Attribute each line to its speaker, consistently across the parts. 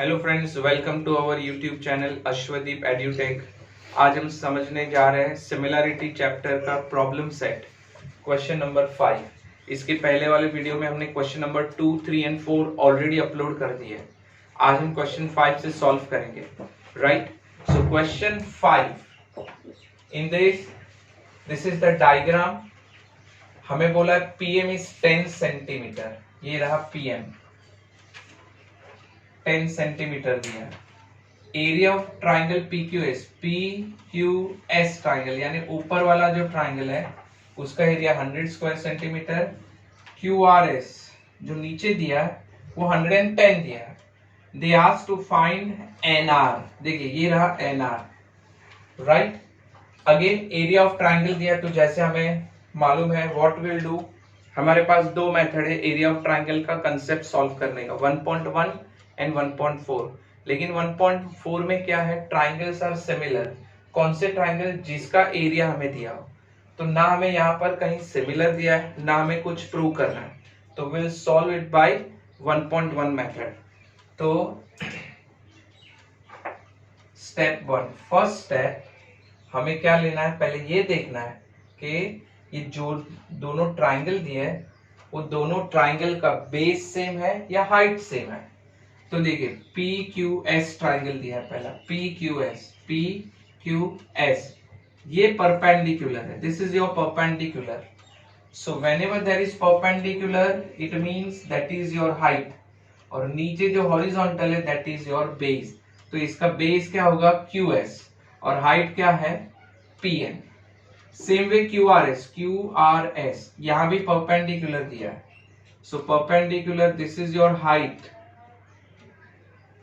Speaker 1: Hello friends, welcome to our YouTube channel Ashwadeep edutech. आज हम समझने जा रहे हैं सिमिलरिटी चैप्टर का प्रॉब्लम सेट, क्वेश्चन नंबर 5। इसके पहले वाले वीडियो में हमने question number 2, 3 and 4 already upload कर दिए। आज हम क्वेश्चन 5 से सॉल्व करेंगे, right. So question 5, in this is the diagram. हमें बोला पीएम इज 10 सेंटीमीटर, ये रहा पीएम 10 सेंटीमीटर दिया। Area of triangle PQS, PQS triangle यानी ऊपर वाला जो ट्राइंगल है उसका एरिया 100 स्क्वायर सेंटीमीटर। QRS जो नीचे दिया है वो 110 दिया है। They ask to find NR, देखिए ये रहा NR, right. Again area of triangle दिया, तो जैसे हमें मालूम है व्हाट विल डू, हमारे पास दो मेथड है एरिया ऑफ ट्राइंगल का कंसेप्ट सॉल्व करने का, 1.1 एंड 1.4। लेकिन 1.4 में क्या है, ट्राइंगल्स आर सिमिलर। कौन से ट्राइंगल, जिसका एरिया हमें दिया हो। तो ना हमें यहाँ पर कहीं सिमिलर दिया है ना हमें कुछ प्रूव करना है, तो will solve it by 1.1 method. तो स्टेप 1, फर्स्ट स्टेप हमें क्या लेना है, पहले ये देखना है कि ये जो दोनों ट्राइंगल दिए हैं वो दोनों ट्राइंगल का बेस सेम है या हाइट सेम है। तो देखिए PQS ट्राइंगल दिया है पहला, PQS ये परपेंडिकुलर है, this is your perpendicular. So whenever there is perpendicular it means that is your height, और नीचे जो हॉरिजॉन्टल है दैट इज योर बेस। तो इसका बेस क्या होगा, QS, और हाइट क्या है, PM। सेम वे QRS यहां भी परपेंडिकुलर दिया है। So perpendicular, this is your height,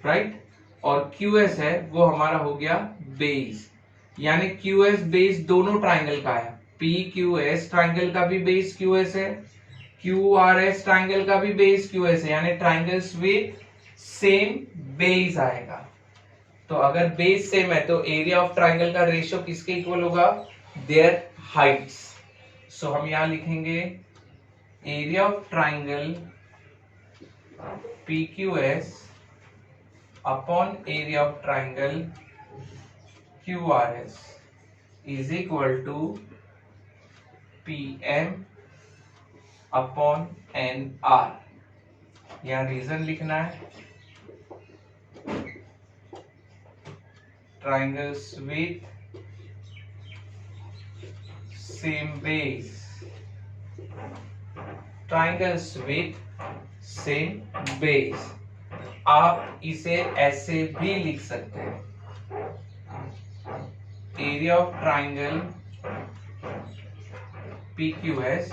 Speaker 1: right, और QS है वो हमारा हो गया बेस। यानी QS बेस दोनों ट्राइंगल का है, PQS ट्राइंगल का भी बेस QS है, QRS ट्राइंगल का भी बेस QS है, यानी ट्राइंगल्स विद सेम बेस आएगा। तो अगर बेस सेम है तो एरिया ऑफ ट्राइंगल का रेशियो किसके इक्वल होगा, देयर हाइट्स। सो हम यहां लिखेंगे area of triangle PQS upon area of triangle QRS is equal to PM upon NR। यहां रीजन लिखना है, triangles with same base, triangles with same base। आप इसे ऐसे भी लिख सकते हैं, area of triangle PQS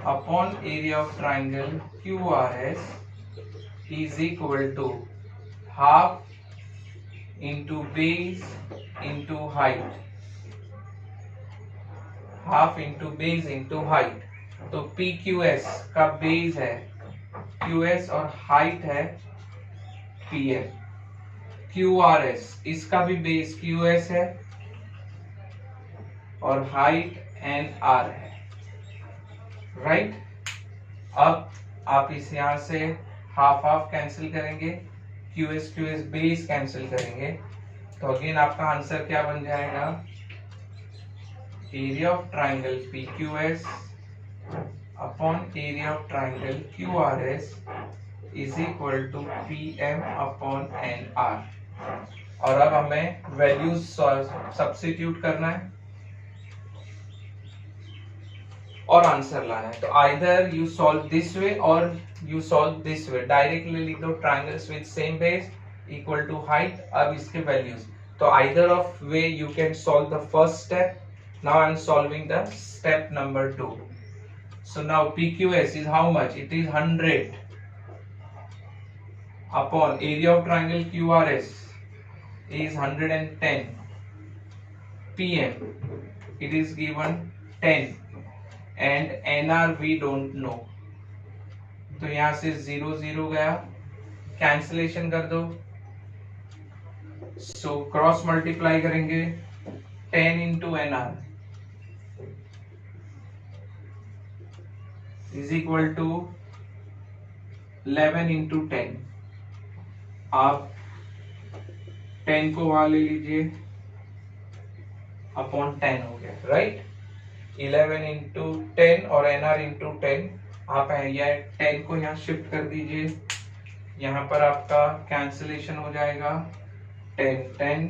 Speaker 1: upon area of triangle QRS is equal to half into base into height, half into base into height. तो PQS का base है QS और हाइट है PM। QRS इसका भी बेस QS है और हाइट NR है, राइट। अब आप इस यहां से हाफ हाफ कैंसिल करेंगे, QS बेस कैंसिल करेंगे, तो अगेन आपका आंसर क्या बन जाएगा, area of triangle PQS upon area of triangle QRS is equal to PM upon NR। और अब हमें वैल्यूज सब्स्टिट्यूट करना है और आंसर लाना है। तो either you solve this way और you solve this way, directly लिख दो triangles with same base equal to height. अब इसके वैल्यूज, तो either of way you can solve the first step. Now I am solving the step number 2। So now PQS is how much? It is 100 upon area of triangle QRS is 110. PM it is given 10 and NR we don't know. तो यहां से 0 0 गया, cancellation कर दो। So cross multiply करेंगे, 10 into NR is equal to 11 into 10, आप 10 को वहां ले लीजिए, अपॉन 10 हो गया, राइट। 11 इंटू 10 और एनआर इंटू 10, आप यह 10 को यहाँ शिफ्ट कर दीजिए, यहाँ पर आपका कैंसिलेशन हो जाएगा, 10 10,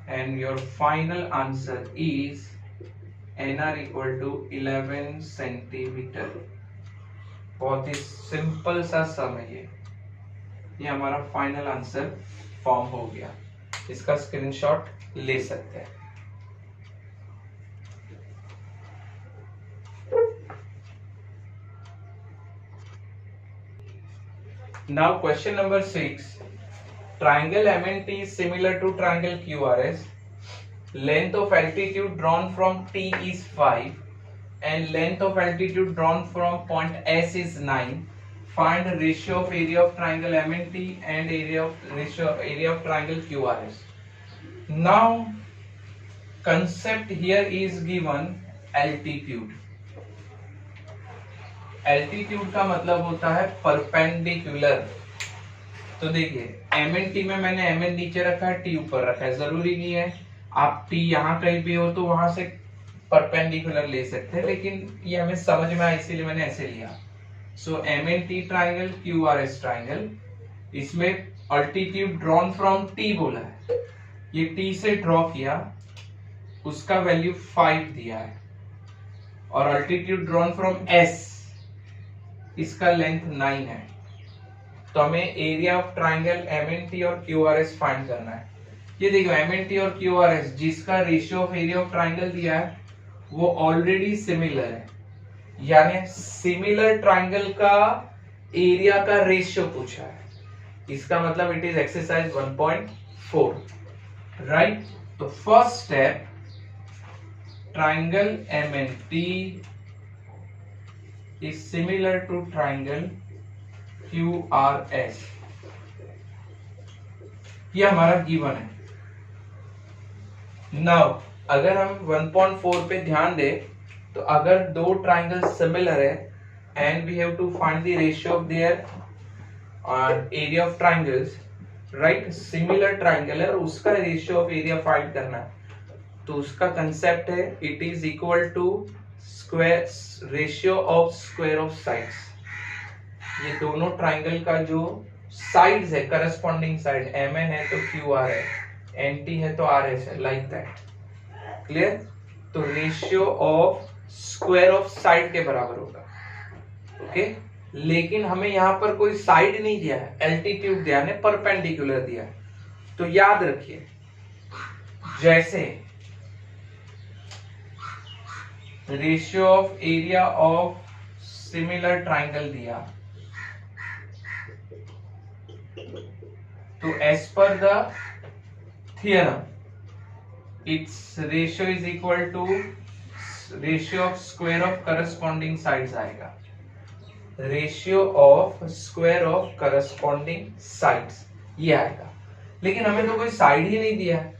Speaker 1: and your final answer is NR equal to 11 centimetre. बहुत ही सिंपल सा सम है ये हमारा फाइनल आंसर फॉर्म हो गया। इसका स्क्रीनशॉट ले सकते हैं। Now question number 6. Triangle MNT is similar to triangle QRS. Length of altitude drawn from T is 5 and length of altitude drawn from point S is 9. Find ratio of area of triangle MNT and ratio of area of triangle QRS. Now concept here is given altitude. Altitude का मतलब होता है perpendicular. तो देखिए MNT में मैंने MN नीचे रखा है, T ऊपर रखा है। जरूरी नहीं है आप T यहाँ कहीं भी हो तो वहां से परपेंडिकुलर ले सकते हैं, लेकिन ये हमें समझ में आया इसीलिए मैंने ऐसे लिया। सो MNT ट्राइंगल, QRS ट्राइंगल, इसमें अल्टीट्यूड ड्रॉन फ्रॉम T बोला है, ये T से ड्रॉ किया, उसका वैल्यू 5 दिया है, और अल्टीट्यूड ड्रॉन फ्रॉम S, इसका लेंथ 9 है। तो हमें एरिया ऑफ ट्राइंगल MNT और QRS फाइंड करना है। ये देखो MNT और QRS जिसका ratio of area of triangle दिया है वो ऑलरेडी सिमिलर है, यानी सिमिलर ट्राइंगल का एरिया का रेशियो पूछा है। इसका मतलब इट इज एक्सरसाइज 1.4, राइट। तो first step, triangle MNT is similar to triangle QRS, ये हमारा गिवन है। नाउ अगर हम 1.4 पे ध्यान दें तो अगर दो ट्राइंगल सिमिलर है and we have to find the ratio of their area of triangles, right. Similar triangle है और उसका रेशियो ऑफ एरिया फाइंड करना है, तो उसका कंसेप्ट है it is equal to square ratio of square of sides. ये दोनों ट्राइंगल का जो साइड्स है, करस्पॉन्डिंग साइड, MN है तो QR है, NT है तो RS है, लाइक दैट। क्लियर? तो ratio of square of side के बराबर होगा, ओके। लेकिन हमें यहां पर कोई साइड नहीं दिया है, एल्टीट्यूड दिया है, परपेंडिकुलर दिया है। तो याद रखिए, जैसे ratio of area of similar triangle दिया, तो as per the theorem it's ratio is equal to ratio of square of corresponding sides आएगा, ratio of square of corresponding sides ये आएगा। लेकिन हमें तो कोई साइड ही नहीं दिया है,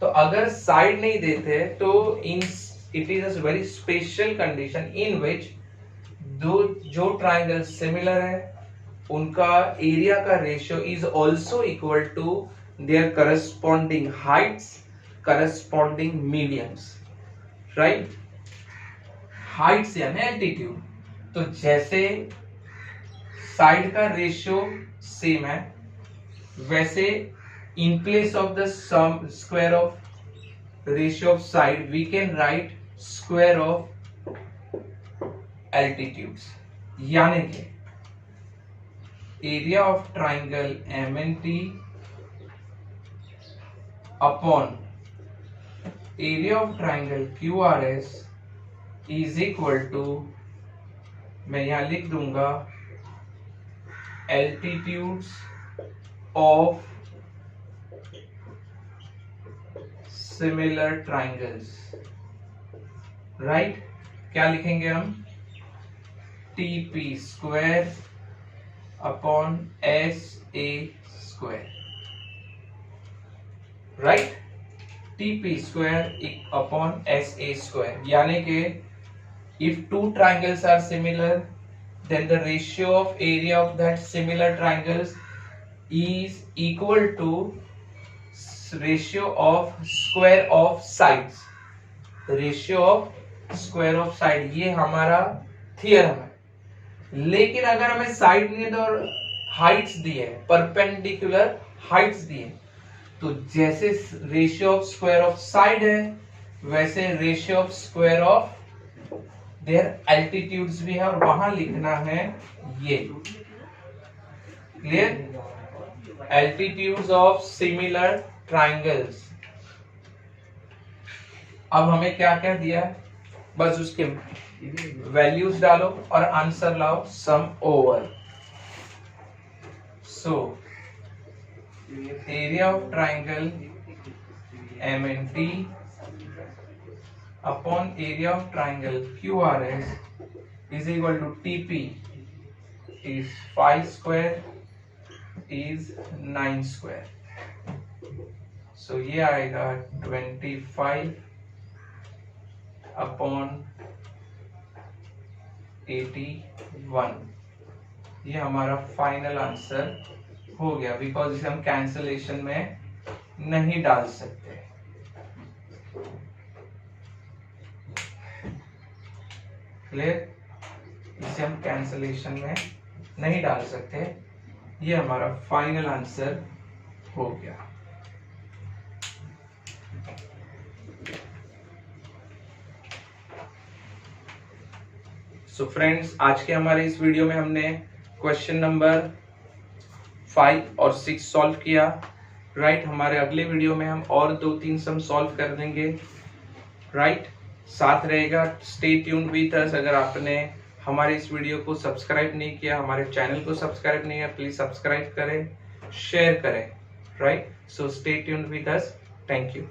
Speaker 1: तो अगर साइड नहीं देते तो इन it is a very special condition in which जो ट्राइंगल सिमिलर है उनका एरिया का ratio is also equal to their corresponding heights, corresponding mediums, right. Heights यानी एल्टीट्यूड, तो जैसे साइड का रेशियो सेम है वैसे in place of the sum square of ratio of side we can write square of altitudes, यानी कि area of triangle MNT upon area of triangle QRS is equal to, मैं यहां लिख दूंगा altitudes of similar triangles, right. क्या लिखेंगे हम? TP square upon SA square, right. TP square upon SA square, यानी कि if two triangles are similar then the ratio of area of that similar triangles is equal to ratio of square of sides, ratio of square of side, ये हमारा theorem है। लेकिन अगर हमें side नहीं है तो हाइट्स दी है, परपेंडिकुलर हाइट्स दी है, तो जैसे ratio of square of side है वैसे ratio of square of their altitudes भी है, और वहां लिखना है ये, clear, altitudes of similar triangles. अब हमें क्या क्या दिया है, बस उसके वैल्यूज डालो और आंसर लाओ sum over. So area of triangle MNT upon area of triangle QRS is equal to TP is 5 square is 9 square, so ये आएगा 25 अपॉन 81, ये हमारा फाइनल आंसर हो गया, बिकॉज इसे हम कैंसलेशन में नहीं डाल सकते। क्लियर, इसे हम कैंसलेशन में नहीं डाल सकते, ये हमारा फाइनल आंसर हो गया। सो फ्रेंड्स, आज के हमारे इस वीडियो में हमने क्वेश्चन नंबर 5 और 6 सॉल्व किया, राइट। हमारे अगले वीडियो में हम और 2-3 सम सॉल्व कर देंगे, राइट। साथ रहेगा, स्टे ट्यून्ड विद अस। अगर आपने हमारे इस वीडियो को सब्सक्राइब नहीं किया, हमारे चैनल को सब्सक्राइब नहीं किया, प्लीज सब्सक्राइब करें, शेयर करें, right. So stay tuned with us, thank you.